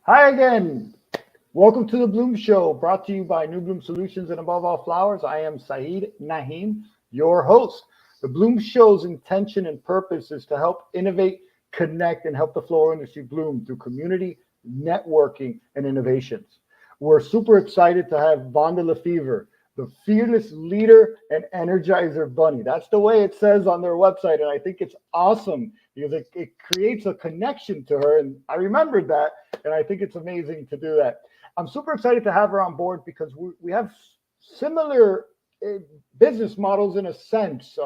Hi again. Welcome to the Bloom Show, brought to you by New Bloom Solutions and above all flowers. I am Sahid Nahim, your host. The Bloom Show's intention and purpose is to help innovate, connect, and help the flower industry bloom through community, networking, and innovations. We're super excited to have Vonda LaFever, the fearless leader and energizer bunny. That's the way it says on their website, and I think it's awesome because it creates a connection to her, and I remembered that, and I think it's amazing to do that. I'm super excited to have her on board because we have similar business models in a sense,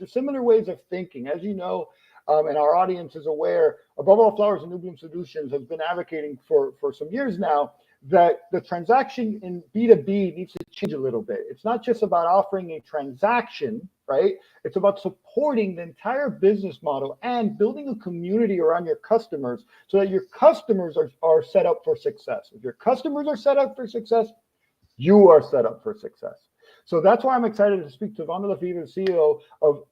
similar ways of thinking. As you know, and our audience is aware, Above All Flowers and New Bloom Solutions has been advocating for some years now that the transaction in B2B needs to change a little bit. It's not just about offering a transaction, right? It's about supporting the entire business model and building a community around your customers so that your customers are set up for success. If your customers are set up for success, you are set up for success. So that's why I'm excited to speak to Vonda LaFever, CEO of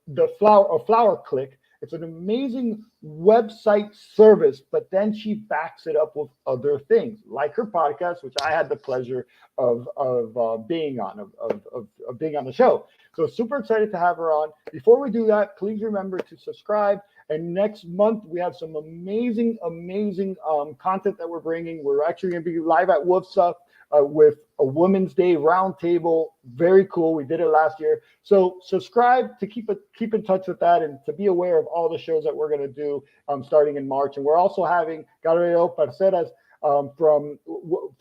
Flower Clique. It's an amazing website service, but then she backs it up with other things, like her podcast, which I had the pleasure of being on, of being on the show. So super excited to have her on. Before we do that, please remember to subscribe. And next month, we have some amazing content that we're bringing. We're actually going to be live at WOOFSA with a Women's Day roundtable. Very cool. We did it last year. So subscribe to keep in touch with that and to be aware of all the shows that we're going to do starting in March. And we're also having Gabriel Parceras from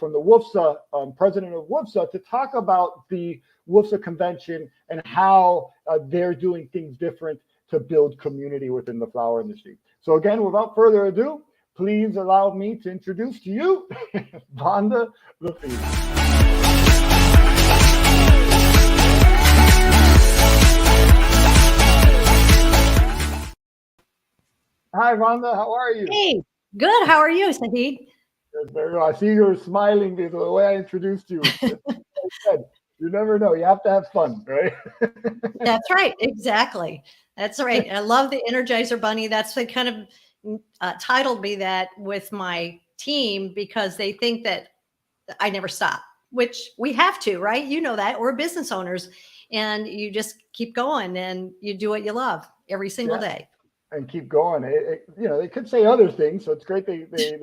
the WOOFSA, president of WOOFSA, to talk about the WOOFSA convention and how they're doing things different to build community within the flower industry. So again, without further ado, please allow me to introduce to you Vonda LaFever. Hi, Vonda. How are you? Hey, good. How are you, Sahid? Very well. I see you're smiling because of the way I introduced you. You never know. You have to have fun, right? That's right. Exactly. That's right. I love the Energizer Bunny. That's what kind of titled me that with my team because they think that I never stop, which we have to, right? You know that. We're business owners and you just keep going and you do what you love every single day. And keep going. They could say other things, so it's great they said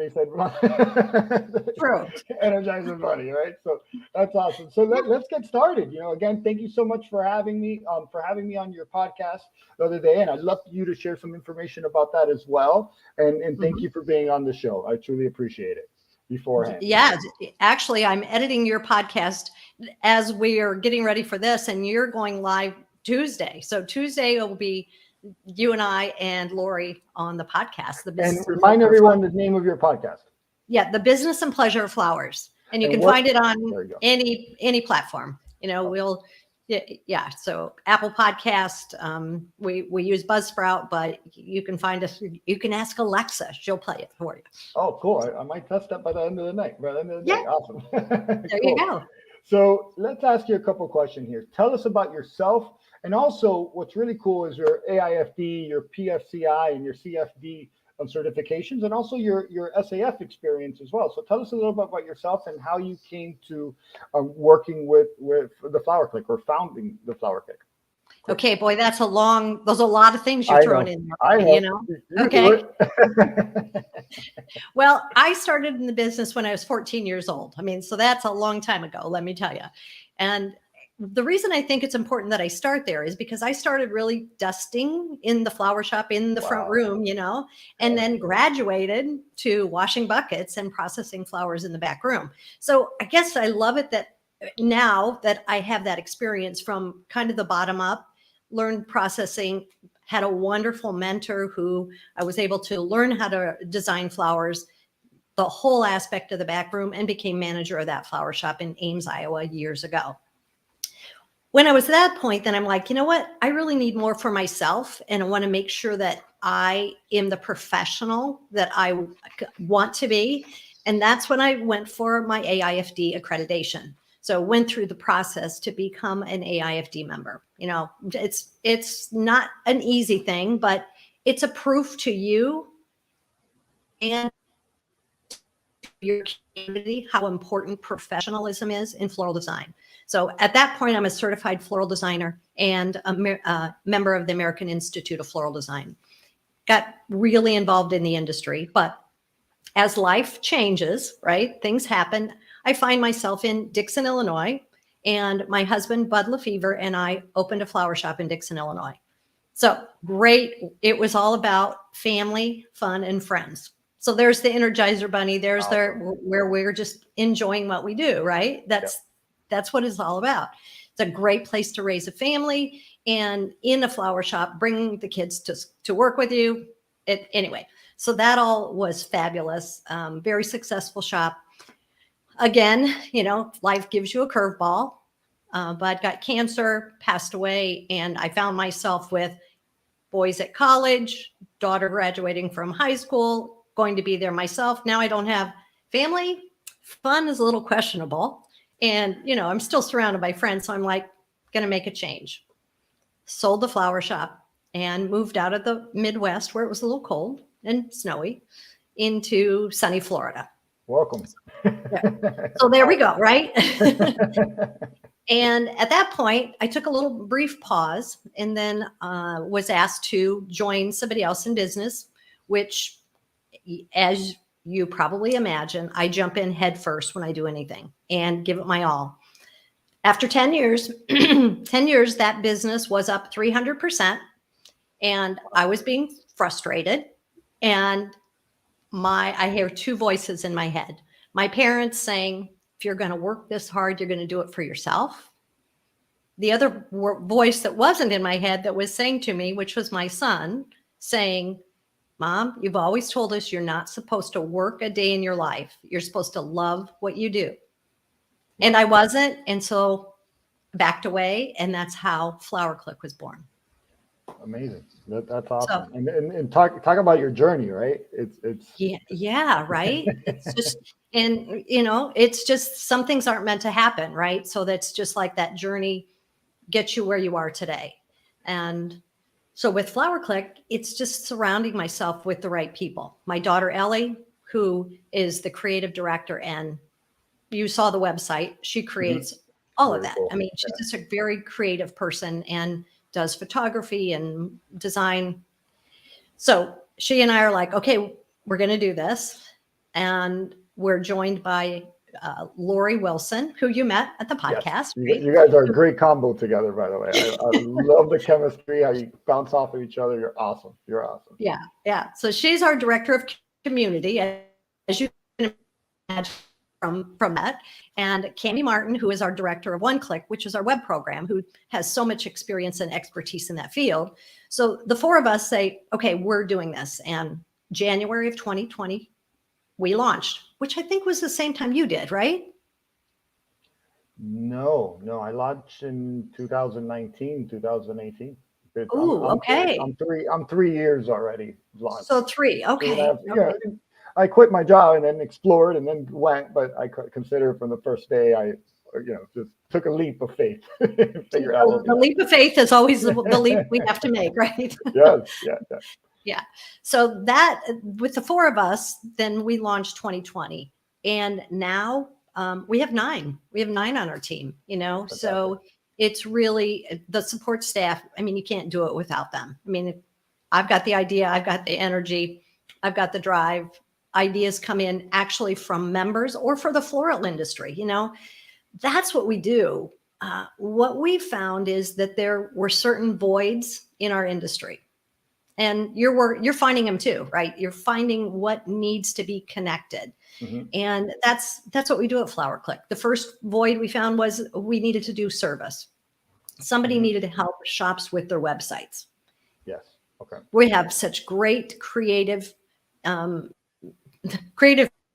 True. Energizer Bunny, right? So that's awesome. So let's get started. Again, thank you so much for having me on your podcast the other day, and I'd love you to share some information about that as well. And thank you for being on the show. I truly appreciate it. Beforehand. Yeah, actually, I'm editing your podcast as we are getting ready for this, and you're going live Tuesday. So Tuesday will be you and I and Lori on the podcast. And remind everyone the name of your podcast. Yeah, the Business and Pleasure of Flowers, and you can find it on any platform. So Apple Podcast. We use Buzzsprout, but you can find us. You can ask Alexa; she'll play it for you. Oh, cool! I might test that by the end of the night. By the end of the day, awesome. There you go. So let's ask you a couple of questions here. Tell us about yourself. And also, what's really cool is your AIFD, your PFCI, and your CFD certifications, and also your SAF experience as well. So tell us a little bit about yourself and how you came to working with the Flower Clique or founding the Flower Clique. Okay, boy, there's a lot of things you're throwing in there. Okay. Well, I started in the business when I was 14 years old. So that's a long time ago, let me tell you. And the reason I think it's important that I start there is because I started really dusting in the flower shop in the front room, and then graduated to washing buckets and processing flowers in the back room. So I guess I love it that now that I have that experience from kind of the bottom up, learned processing, had a wonderful mentor who I was able to learn how to design flowers, the whole aspect of the back room, and became manager of that flower shop in Ames, Iowa years ago. When I was at that point, then I'm like, you know what? I really need more for myself. And I want to make sure that I am the professional that I want to be. And that's when I went for my AIFD accreditation. So went through the process to become an AIFD member. It's not an easy thing, but it's a proof to you and your community how important professionalism is in floral design. So at that point, I'm a certified floral designer and a member of the American Institute of Floral Design. Got really involved in the industry, but as life changes, right, things happen. I find myself in Dixon, Illinois, and my husband, Bud LaFever, and I opened a flower shop in Dixon, Illinois. So great. It was all about family, fun, and friends. So there's the Energizer Bunny. There's where we're just enjoying what we do, right? That's what it's all about. It's a great place to raise a family, and in a flower shop, bring the kids to work with you. Anyway, so that all was fabulous. Very successful shop. Again, life gives you a curveball. Bud got cancer, passed away, and I found myself with boys at college, daughter graduating from high school, going to be there myself. Now I don't have family. Fun is a little questionable. And, I'm still surrounded by friends. So I'm like, going to make a change. Sold the flower shop and moved out of the Midwest where it was a little cold and snowy into sunny Florida. Welcome. Yeah. So there we go, right? And at that point, I took a little brief pause and then was asked to join somebody else in business, which, as you probably imagine, I jump in head first when I do anything and give it my all. After 10 years, 10 years, that business was up 300%. And I was being frustrated. And I hear two voices in my head. My parents saying, if you're going to work this hard, you're going to do it for yourself. The other voice that wasn't in my head that was saying to me, which was my son, saying, Mom, you've always told us you're not supposed to work a day in your life. You're supposed to love what you do. And I wasn't. And so backed away. And that's how Flower Clique was born. Amazing. That's awesome. So, and talk about your journey, right? It's yeah, right. It's just, and it's just, some things aren't meant to happen, right? So that's just like that journey gets you where you are today. And so with Flower Clique, it's just surrounding myself with the right people. My daughter, Ellie, who is the creative director, and you saw the website, she creates all of that. Cool. I mean, she's just a very creative person and does photography and design. So she and I are like, okay, we're going to do this. And we're joined by Lori Wilson, who you met at the podcast. Yes. You guys are a great combo together, by the way. I love the chemistry, how you bounce off of each other. You're awesome. You're awesome. Yeah. So she's our director of community, as you can imagine from that. And Candy Martin, who is our director of One Click, which is our web program, who has so much experience and expertise in that field. So the four of us say, okay, we're doing this. And January of 2020, we launched, which I think was the same time you did, right? No, I launched in 2019, 2018. Oh, okay. I'm 3 years already launched. So 3, okay. Yeah, I quit my job and then explored and then went, but I consider from the first day I, just took a leap of faith. Figure out the leap of faith is always the leap we have to make, right? Yes. Yeah. So that with the four of us, then we launched 2020, and now we have 9. We have 9 on our team. So it's really the support staff. I mean, you can't do it without them. I mean, I've got the idea, I've got the energy, I've got the drive. Ideas come in actually from members or for the floral industry. That's what we do. What we found is that there were certain voids in our industry, and you're finding them too, right? You're finding what needs to be connected. And that's what we do at Flower Clique. The first void we found was we needed to do service. Somebody needed to help shops with their websites. Yes. Okay. We have such great creative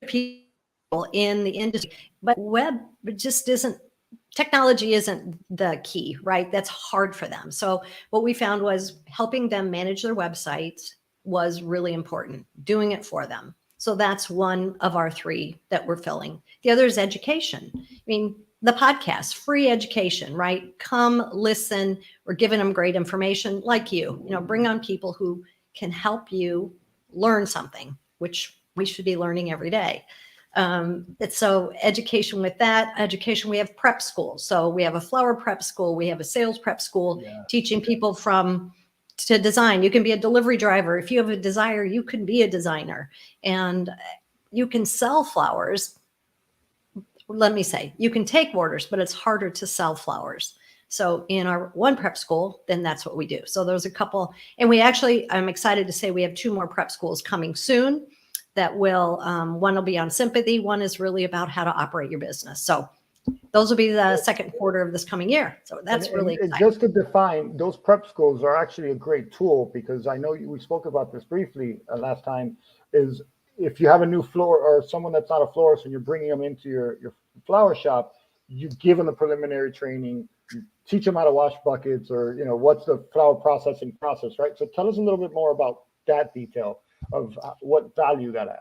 people in the industry, but web just isn't, technology isn't the key, right? That's hard for them. So what we found was helping them manage their websites was really important, doing it for them. So that's one of our 3 that we're filling. The other is education. I mean, the podcast, free education, right? Come listen. We're giving them great information like bring on people who can help you learn something, which we should be learning every day. So education with that, education, we have prep schools. So we have a flower prep school, we have a sales prep school, teaching people to design. You can be a delivery driver. If you have a desire, you can be a designer, and you can sell flowers. Let me say, you can take orders, but it's harder to sell flowers. So in our one prep school, then that's what we do. So there's a couple, and I'm excited to say we have 2 more prep schools coming soon that will, one will be on sympathy. One is really about how to operate your business. So those will be the second quarter of this coming year. So that's really exciting. Just to define, those prep schools are actually a great tool, because I know we spoke about this briefly last time, is if you have a new floor or someone that's not a florist and you're bringing them into your flower shop, you give them the preliminary training, you teach them how to wash buckets, or, what's the flower processing process, right? So tell us a little bit more about that detail of what value that adds.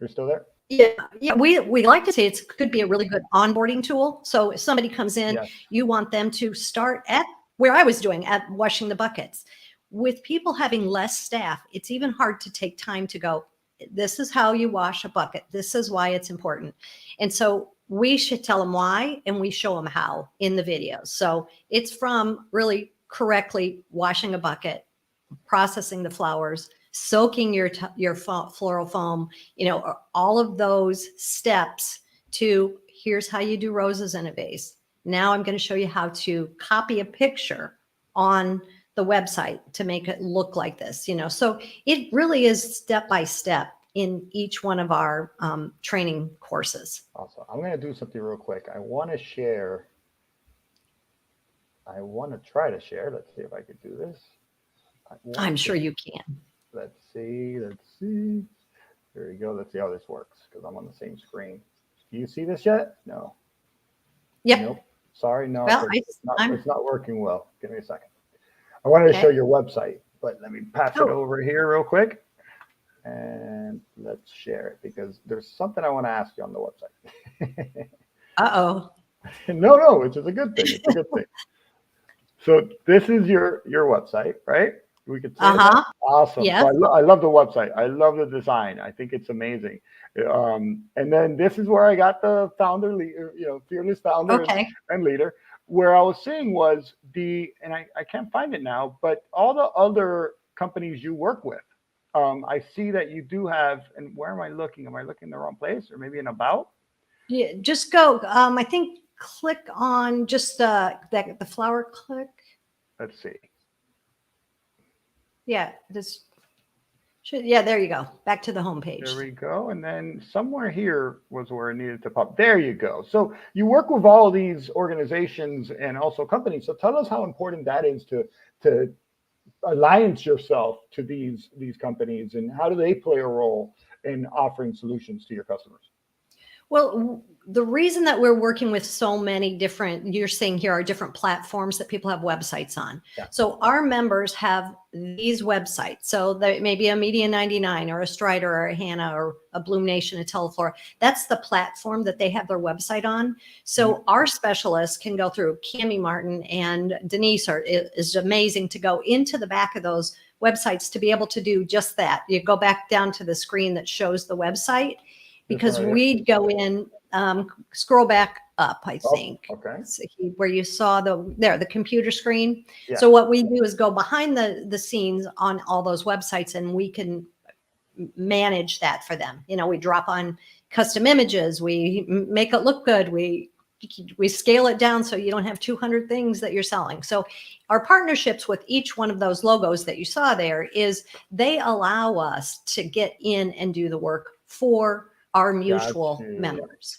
You're still there? Yeah. We like to say it could be a really good onboarding tool. So if somebody comes in, you want them to start at where I was doing, at washing the buckets. With people having less staff, it's even hard to take time to go, this is how you wash a bucket. This is why it's important. And so we should tell them why, and we show them how in the videos. So it's from really correctly washing a bucket, processing the flowers, soaking your floral foam, all of those steps to here's how you do roses in a vase. Now I'm going to show you how to copy a picture on the website to make it look like this, so it really is step by step in each one of our training courses. Awesome. I'm going to do something real quick. I want to try to share. Let's see if I could do this. I'm sure you can. Let's see. There we go. Let's see how this works, because I'm on the same screen. Do you see this yet? No. Yep. Nope. Sorry. No, well, it's not working well. Give me a second. I wanted to show your website, but let me pass it over here real quick, and let's share it, because there's something I want to ask you on the website. Uh-oh. No, it's just a good thing. It's a good thing. So this is your website, right? We could say that? Awesome. Yeah. So I love the website. I love the design. I think it's amazing. And then this is where I got the founder, fearless founder and leader. Where I was seeing was and I can't find it now, but all the other companies you work with, I see that you do have, and where am I looking? Am I looking in the wrong place, or maybe in about? Yeah, just go. I think click on just the Flower Clique. Let's see. Yeah, there you go. Back to the home page. There we go. And then somewhere here was where it needed to pop. There you go. So you work with all these organizations and also companies. So tell us how important that is to alliance yourself to these companies, and how do they play a role in offering solutions to your customers? Well, the reason that we're working with so many different, you're saying here, are different platforms that people have websites on. Yeah. So our members have these websites. So that may be a Media 99 or a Strider or a Hannah or a Bloom Nation, a Teleflora. That's the platform that they have their website on. So our specialists can go through. Cami Martin and Denise is amazing to go into the back of those websites to be able to do just that. You go back down to the screen that shows the website, because we'd go in, scroll back up, I think. Okay. So where you saw the computer screen. Yeah. So what we do is go behind the scenes on all those websites, and we can manage that for them. We drop on custom images, we make it look good, we scale it down so you don't have 200 things that you're selling. So our partnerships with each one of those logos that you saw there is they allow us to get in and do the work for our mutual members.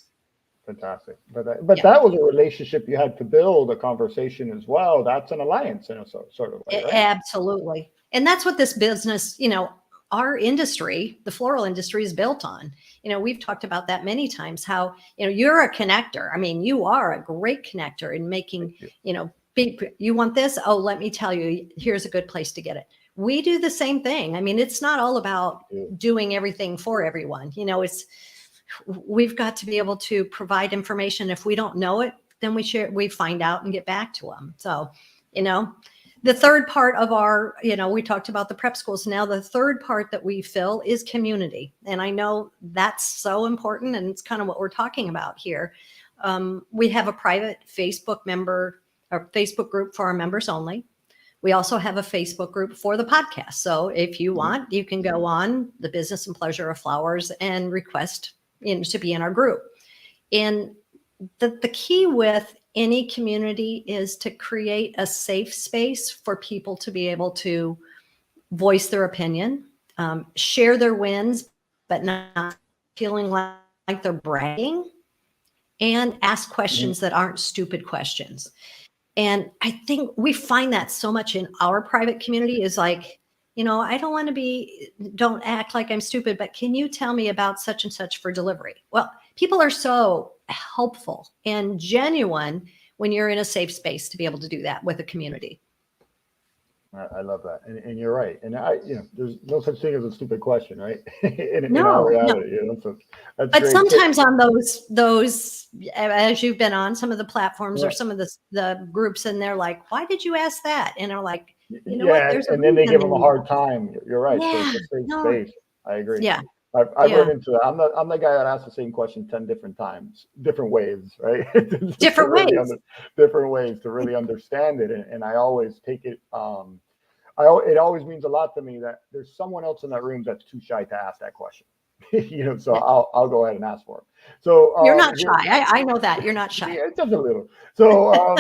Fantastic. But that was a relationship you had to build, a conversation as well. That's an alliance in a sort of way, right? Absolutely. And that's what this business, our industry, the floral industry, is built on. We've talked about that many times, how, you're a connector. I mean, you are a great connector in making, you want this? Oh, let me tell you, here's a good place to get it. We do the same thing. I mean, it's not all about doing everything for everyone. We've got to be able to provide information. If we don't know it, then we find out and get back to them. So, The third part of our, we talked about the prep schools. Now, the third part that we fill is community. And I know that's so important. And it's kind of what we're talking about here. We have a private Facebook group for our members only. We also have a Facebook group for the podcast. So if you want, you can go on the Business and Pleasure of Flowers and request to be in our group. And the key with any community is to create a safe space for people to be able to voice their opinion, share their wins, but not feeling like they're bragging, and ask questions that aren't stupid questions. And I think we find that so much in our private community is like, I don't act like I'm stupid, but can you tell me about such and such for delivery? Well, people are so helpful and genuine when you're in a safe space to be able to do that with a community. I love that. And you're right. And there's no such thing as a stupid question, right? in No, our reality, so that's but great. sometimes on those, as you've been on some of the platforms or some of the groups, and they're like, why did you ask that? And they're like, what? There's and then they give them a hard time. You're right. Yeah, So it's a safe space. I agree. Yeah. I've run into that. I'm the guy that asks the same question 10 different times, different ways, right? Different ways. Different ways to really understand it. And I always take it. It always means a lot to me that there's someone else in that room that's too shy to ask that question. So I'll go ahead and ask for it. So you're not shy. I know that you're not shy. Yeah, just a little. So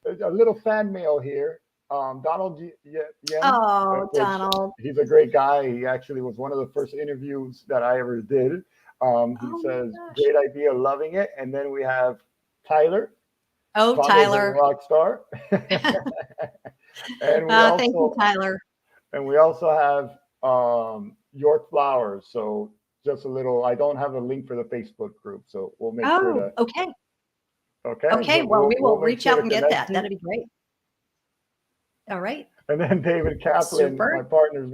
a little fan mail here. Donald Yen. Donald. He's a great guy. He actually was one of the first interviews that I ever did. He says, great idea, loving it. And then we have Tyler. Tyler. Rock star. And thank you, Tyler. And we also have York Flowers. So just a little, I don't have a link for the Facebook group. So we'll make sure that. Okay. Okay. So well, we will reach out and get that. That'd be great. All right. And then David Kaplan, my partner, is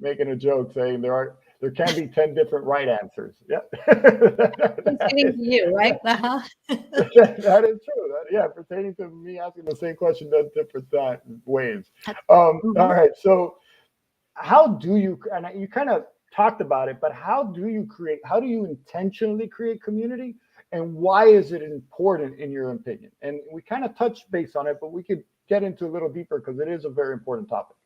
making a joke saying there can be 10 different right answers. Yeah. Pertaining to you, right? That is true. Pertaining to me asking the same question 10 different ways. All right. So how do you, and you kind of talked about it, but how do you intentionally create community, and why is it important in your opinion? And we kind of touched base on it, but we could get into a little deeper because it is a very important topic.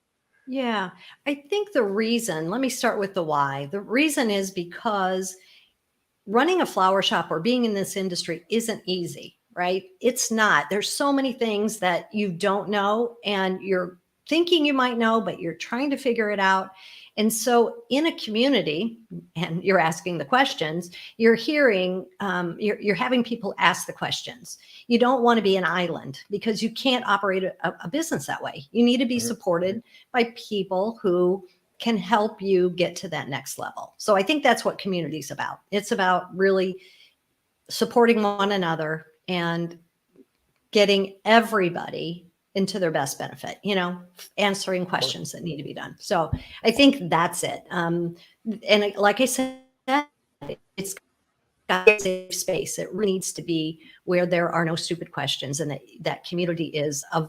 Yeah, I think let me start with the why. The reason is because running a flower shop or being in this industry isn't easy, right? It's not. There's so many things that you don't know, and you're thinking you might know, but you're trying to figure it out. And so in a community, and you're asking the questions, you're hearing, you're having people ask the questions. You don't want to be an island because you can't operate a business that way. You need to be supported by people who can help you get to that next level. So I think that's what community is about. It's about really supporting one another and getting everybody into their best benefit, answering questions that need to be done. So I think that's it. And like I said, it's got a safe space. It really needs to be where there are no stupid questions, and that community is a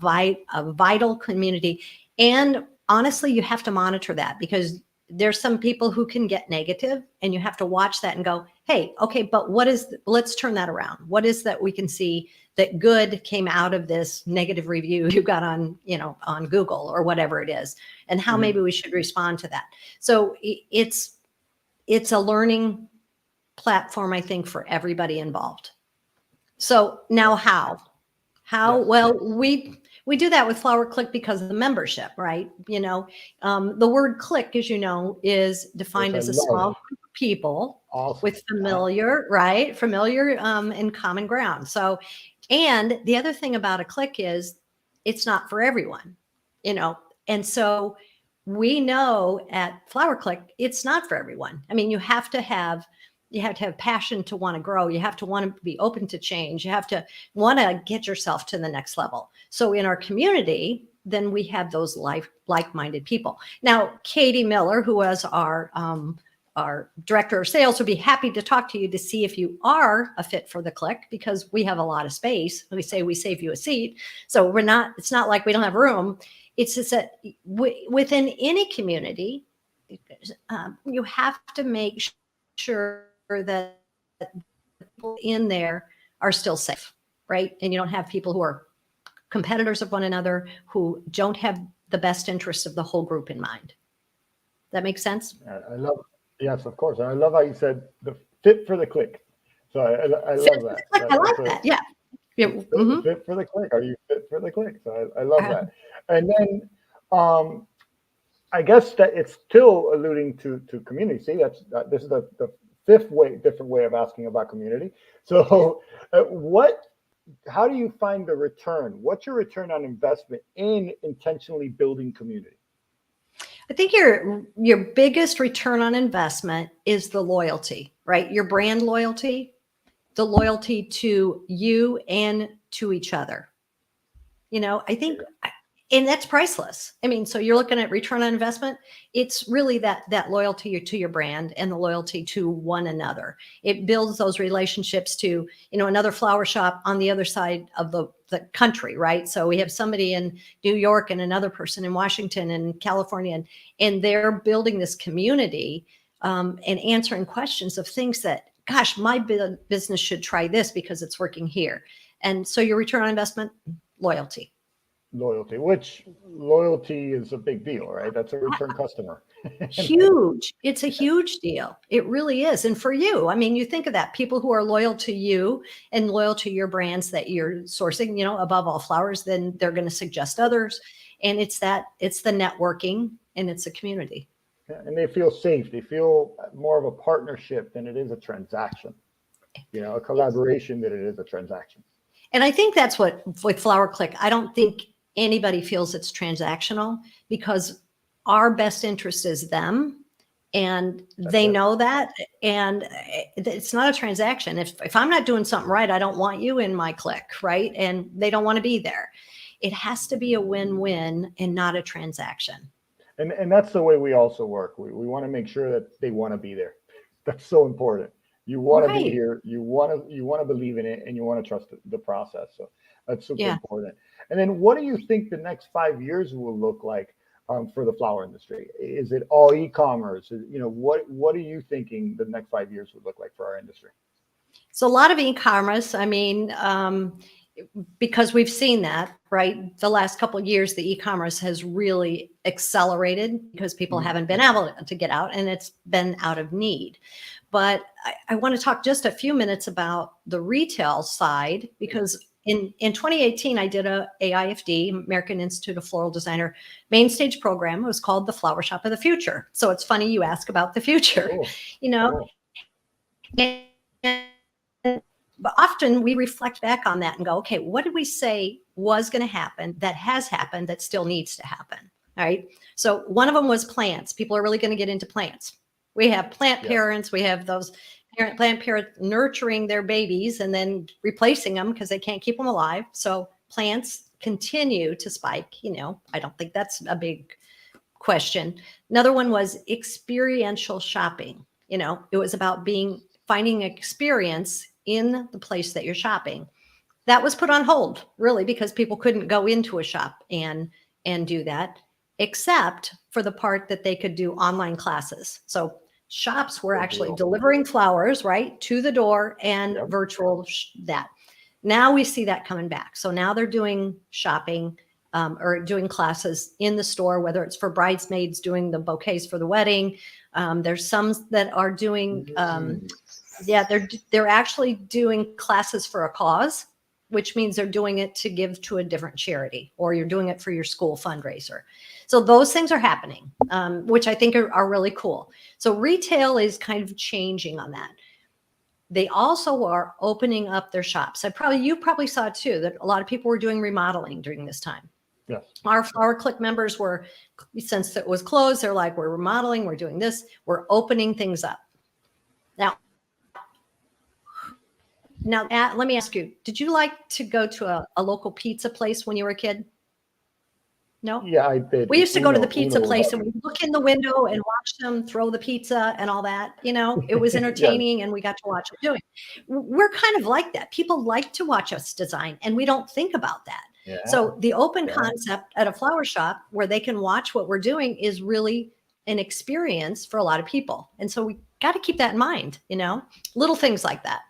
vital community. And honestly, you have to monitor that, because there's some people who can get negative, and you have to watch that and go, hey, okay, but let's turn that around. What is that we can see that good came out of this negative review you got on Google or whatever it is, and how maybe we should respond to that. So it's a learning platform, I think, for everybody involved. So now how? Yes. Well, we do that with Flower Clique because of the membership, right? The word clique, as you know, is defined as a small group of people with familiar and common ground. So, and the other thing about a clique is it's not for everyone, and so we know at Flower Clique, it's not for everyone. I mean, you have to have passion to want to grow. You have to want to be open to change. You have to want to get yourself to the next level. So in our community, then we have those like-minded people. Now, Katie Miller, who was our our director of sales would be happy to talk to you to see if you are a fit for the clique, because we have a lot of space. We say we save you a seat. So it's not like we don't have room. It's just that within any community, you have to make sure that people in there are still safe, right? And you don't have people who are competitors of one another, who don't have the best interest of the whole group in mind. That makes sense? I love, yes, of course. And I love how you said the fit for the clique. So I love that. I like that. Yeah. Fit for the clique. Are you fit for the clique? So I love that. And then I guess that it's still alluding to community. See, this is the different way of asking about community. So how do you find the return? What's your return on investment in intentionally building community? I think your biggest return on investment is the loyalty, right? Your brand loyalty, the loyalty to you and to each other. I think, and that's priceless. I mean, so you're looking at return on investment. It's really that loyalty to your brand and the loyalty to one another. It builds those relationships to, another flower shop on the other side of the country, right? So we have somebody in New York and another person in Washington and California, and they're building this community and answering questions of things that, gosh, my business should try this because it's working here. And so your return on investment, loyalty. Which loyalty is a big deal, right? That's a return customer. Huge. It's a huge deal. It really is. And for you, I mean, you think of that, people who are loyal to you and loyal to your brands that you're sourcing, above all flowers, then they're going to suggest others. And it's the networking, and it's a community. And they feel safe. They feel more of a partnership than it is a transaction, a collaboration than it is a transaction. And I think that's what with Flower Clique, I don't think anybody feels it's transactional, because our best interest is them, and they know that. And it's not a transaction. If I'm not doing something right, I don't want you in my clique, right? And they don't want to be there. It has to be a win-win and not a transaction. And that's the way we also work. We want to make sure that they want to be there. That's so important. You want to be here. You want to believe in it, and you want to trust the process. So that's super important. And then, what do you think the next 5 years will look like for the flower industry? Is it all e-commerce? What are you thinking the next 5 years would look like for our industry? So a lot of e-commerce. I mean, because we've seen that, right? The last couple of years, the e-commerce has really accelerated because people haven't been able to get out, and it's been out of need. But I want to talk just a few minutes about the retail side, because in 2018, I did a AIFD, American Institute of Floral Designer, main stage program. It was called the Flower Shop of the Future. So it's funny you ask about the future, Cool. But often we reflect back on that and go, okay, what did we say was going to happen, that has happened, that still needs to happen? All right. So one of them was plants. People are really going to get into plants. We have plant parents. We have those plant parents nurturing their babies and then replacing them because they can't keep them alive. So plants continue to spike. I don't think that's a big question. Another one was experiential shopping. It was about finding experience in the place that you're shopping. That was put on hold, really, because people couldn't go into a shop and do that, except for the part that they could do online classes. So shops were actually delivering flowers right to the door, and virtual that. Now we see that coming back. So now they're doing shopping or doing classes in the store, whether it's for bridesmaids doing the bouquets for the wedding. There's some that are doing they're actually doing classes for a cause, which means they're doing it to give to a different charity, or you're doing it for your school fundraiser. So those things are happening, which I think are really cool. So retail is kind of changing on that. They also are opening up their shops. You probably saw too, that a lot of people were doing remodeling during this time. Yes. Our Flower Clique members were, since it was closed, they're like, we're remodeling, we're doing this, we're opening things up. Now, let me ask you, did you like to go to a local pizza place when you were a kid? No. Yeah, I did. We used to go to the pizza Uno was place and heavy. we'd look in the window and watch them throw the pizza and all that. You know, it was Yes. entertaining and we got to watch it doing. We're kind of like that. People like to watch us design and we don't think about that. Yeah. So the open Yeah. concept at a flower shop where they can watch what we're doing is really an experience for a lot of people. And so we got to keep that in mind, you know, little things like that.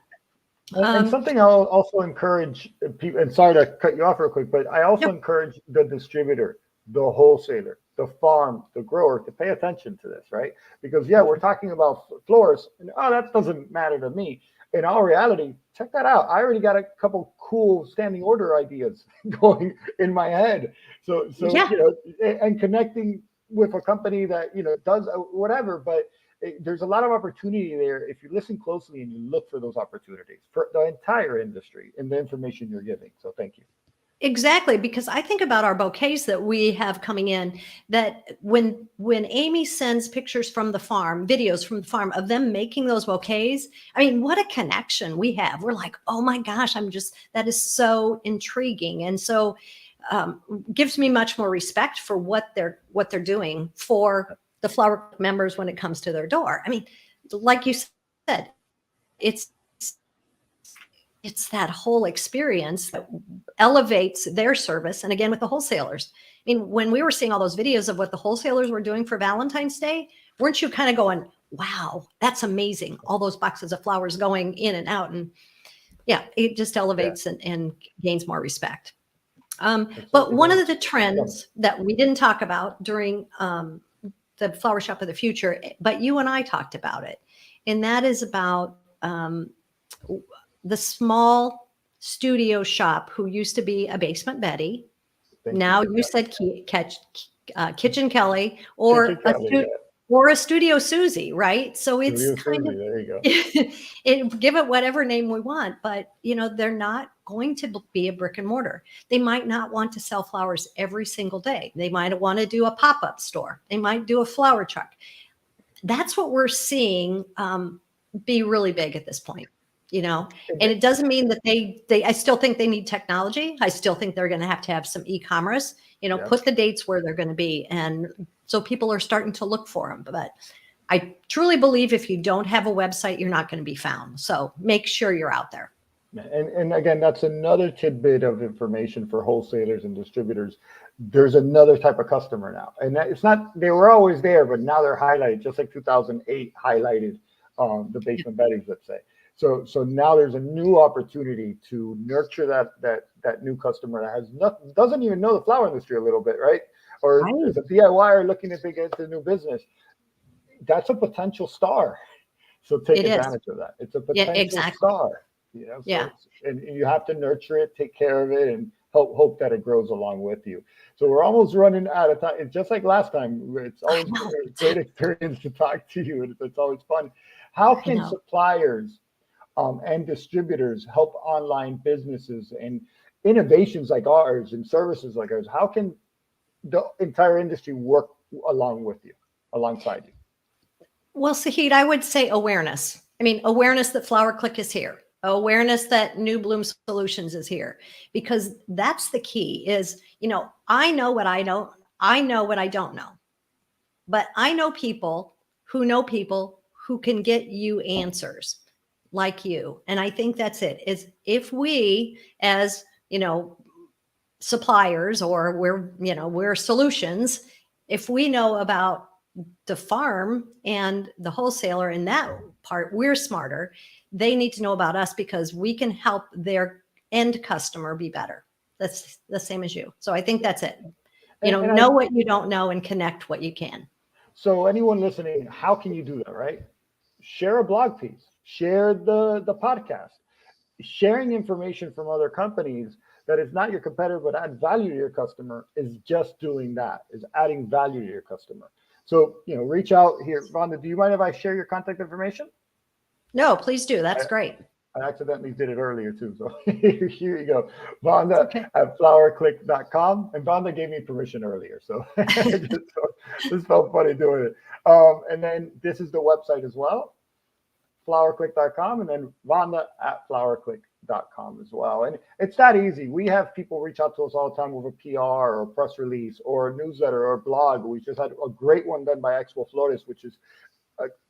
And something I'll also encourage people, and sorry to cut you off real quick, but I also encourage the distributor, the wholesaler, the farm, the grower to pay attention to this, right? Because yeah, we're talking about florists, and oh, that doesn't matter to me. In all reality, check that out. I already got a couple cool standing order ideas going in my head. So Yeah. you know, and connecting with a company that, you know, does whatever, but there's a lot of opportunity there if you listen closely and you look for those opportunities for the entire industry and the information you're giving. So thank you. Exactly, because I think about our bouquets that we have coming in, that when Amy sends pictures from the farm, videos from the farm of them making those bouquets, I mean, what a connection we have. We're like, oh my gosh, that is so intriguing. And so gives me much more respect for what they're doing for the Flower members when it comes to their door. I mean, like you said, it's that whole experience that elevates their service. And again, with the wholesalers, I mean, when we were seeing all those videos of what the wholesalers were doing for Valentine's Day, weren't you kind of going, wow, that's amazing. All those boxes of flowers going in and out. And yeah, it just elevates and gains more respect. But one of the trends that we didn't talk about during the Flower Shop of the Future, but you and I talked about it, and that is about the small studio shop who used to be a Basement Betty. Now you said Kitchen Kelly or a Studio Susie, right? So it's kind of, there you go. Give it whatever name we want, but you know, they're not going to be a brick and mortar. They might not want to sell flowers every single day. They might want to do a pop-up store. They might do a flower truck. That's what we're seeing be really big at this point, you know, and it doesn't mean that I still think they need technology. I still think they're going to have some e-commerce, you know, put the dates where they're going to be. And so people are starting to look for them. But I truly believe if you don't have a website, you're not going to be found. So make sure you're out there. And again, that's another tidbit of information for wholesalers and distributors. There's another type of customer now. And it's not, they were always there, but now they're highlighted, just like 2008 highlighted the Basement Betties, let's say. So now there's a new opportunity to nurture that new customer that doesn't even know the flower industry a little bit, right? Or is a DIYer looking to get into a new business. That's a potential star. So take advantage of that. It's a potential star. You know, and you have to nurture it, take care of it, and hope that it grows along with you. So we're almost running out of time. It's just like last time. It's always a great experience to talk to you. It's always fun. How can suppliers and distributors help online businesses and innovations like ours and services like ours? How can the entire industry work alongside you? Well, Sahid, I would say awareness. I mean, awareness that Flower Clique is here. Awareness that New Bloom Solutions is here, because that's the key is, you know, I know what I don't know, but I know people who can get you answers like you. And I think that's it, is if we, as, you know, suppliers, or we're solutions, if we know about the farm and the wholesaler in that part, we're smarter. They need to know about us because we can help their end customer be better. That's the same as you. So I think that's it. You know what you don't know and connect what you can. So anyone listening, how can you do that, right? Share a blog piece, share the podcast, sharing information from other companies that is not your competitor, but add value to your customer is just doing that, is adding value to your customer. So, you know, reach out here. Vonda, do you mind if I share your contact information? No, please do. That's great. I accidentally did it earlier too. So here you go. Vonda at flowerclique.com. And Vonda gave me permission earlier. So this felt funny doing it. And then this is the website as well, flowerclique.com. And then Vonda at Flower Clique. flowerclique.com as well. And it's that easy. We have people reach out to us all the time with a PR or a press release or a newsletter or a blog. We just had a great one done by Expo Flores, which is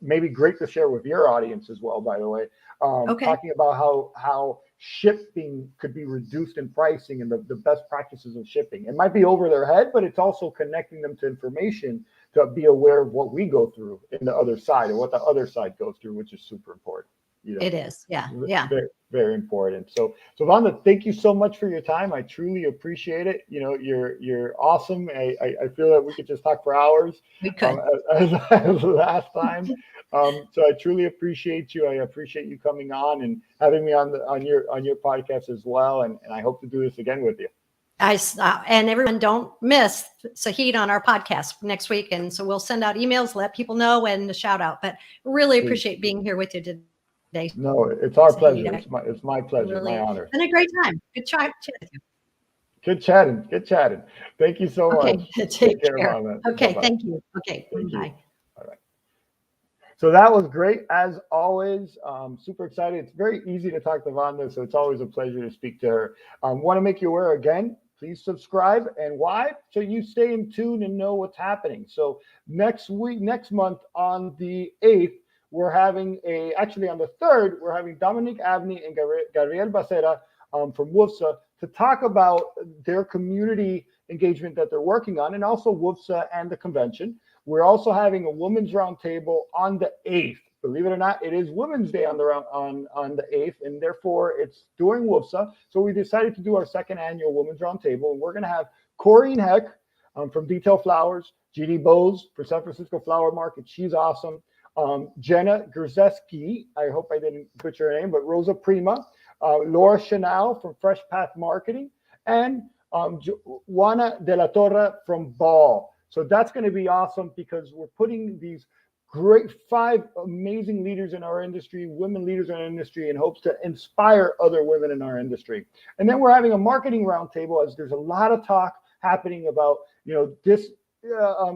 maybe great to share with your audience as well, by the way, Okay. talking about how shipping could be reduced in pricing and the best practices of shipping. It might be over their head, but it's also connecting them to information to be aware of what we go through in the other side and what the other side goes through, which is super important. You know, It is. Yeah. Yeah. very, very important. So Vonda, thank you so much for your time. I truly appreciate it. You know, you're awesome. I feel that we could just talk for hours. We could. As last time. So I truly appreciate you. I appreciate you coming on and having me on your podcast as well. And I hope to do this again with you. And everyone, don't miss Sahid on our podcast next week. And so we'll send out emails, let people know, and a shout out. But really appreciate being here with you today. No, it's our pleasure. It's my pleasure, really, my honor. It's been a great time. Good chat with you. Good chatting. Good chatting. Thank you so much. Take care. Okay, Bye-bye. thank you. Okay, Thank bye. You. All right. So that was great, as always. Super excited. It's very easy to talk to Vonda, so it's always a pleasure to speak to her. Want to make you aware again, please subscribe. And why? So you stay in tune and know what's happening. So next month on the 8th, we're having actually on the 3rd, we're having Dominic Abney and Gabriel Bacera from WUFSA to talk about their community engagement that they're working on, and also WUFSA and the convention. We're also having a women's roundtable on the 8th. Believe it or not, it is Women's Day on the 8th, and therefore it's during WUFSA. So we decided to do our 2nd annual Women's Roundtable, and we're going to have Corrine Heck from Detail Flowers, GD Bose for San Francisco Flower Market. She's awesome. Jenna Grzeski, I hope I didn't butcher her name, but Rosa Prima, Laura Chanel from Fresh Path Marketing, and Juana de la Torre from Ball. So that's going to be awesome because we're putting these great 5 amazing leaders in our industry, women leaders in our industry, in hopes to inspire other women in our industry. And then we're having a marketing roundtable, as there's a lot of talk happening about, you know, this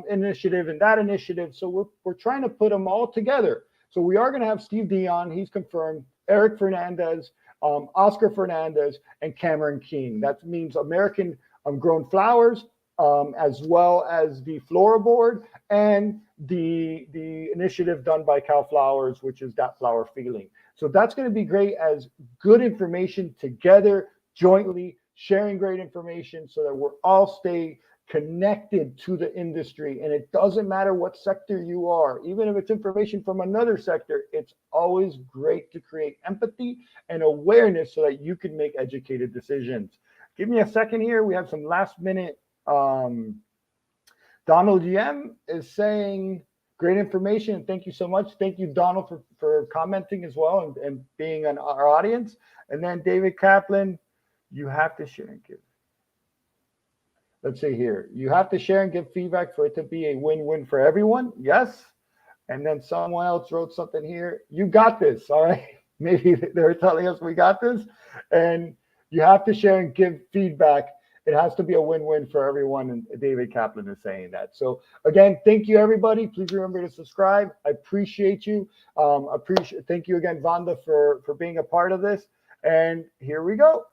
initiative and that initiative. So we're trying to put them all together. So we are going to have Steve Dion, he's confirmed, Eric Fernandez, Oscar Fernandez, and Cameron King. That means American grown flowers, as well as the Flora Board and the initiative done by Cal Flowers, which is That Flower Feeling. So that's going to be great, as good information together, jointly sharing great information so that we're all stay connected to the industry. And it doesn't matter what sector you are, even if it's information from another sector, it's always great to create empathy and awareness so that you can make educated decisions. Give me a second here. We have some last minute. Donald GM is saying great information. Thank you so much. Thank you, Donald, for commenting as well and being on our audience. And then David Kaplan, you have to share and give. Let's see here. You have to share and give feedback for it to be a win-win for everyone. Yes. And then someone else wrote something here. You got this. All right. Maybe they're telling us we got this. And you have to share and give feedback. It has to be a win-win for everyone. And David Kaplan is saying that. So again, thank you, everybody. Please remember to subscribe. I appreciate you. Thank you again, Vonda, for being a part of this. And here we go.